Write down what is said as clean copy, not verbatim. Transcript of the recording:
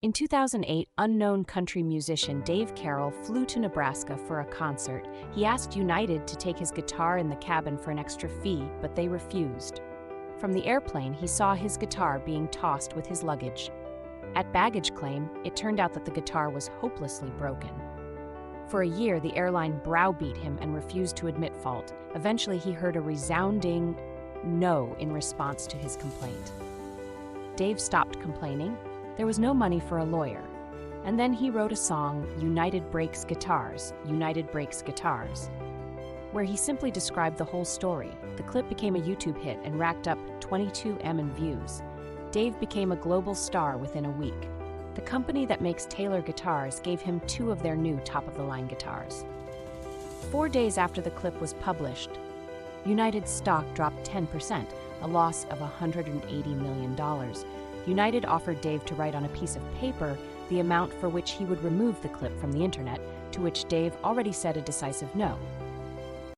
In 2008, unknown country musician Dave Carroll flew to Nebraska for a concert. He asked United to take his guitar in the cabin for an extra fee, but they refused. From the airplane, he saw his guitar being tossed with his luggage. At baggage claim, it turned out that the guitar was hopelessly broken. For a year, the airline browbeat him and refused to admit fault. Eventually, he heard a resounding no in response to his complaint. Dave stopped complaining. There was no money for a lawyer. And then he wrote a song, United Breaks Guitars, United Breaks Guitars, where he simply described the whole story. The clip became a YouTube hit and racked up 22 million views. Dave became a global star within a week. The company that makes Taylor guitars gave him 2 of their new top-of-the-line guitars. 4 days after the clip was published, United's stock dropped 10%, a loss of $180 million. United offered Dave to write on a piece of paper the amount for which he would remove the clip from the internet, to which Dave already said a decisive no.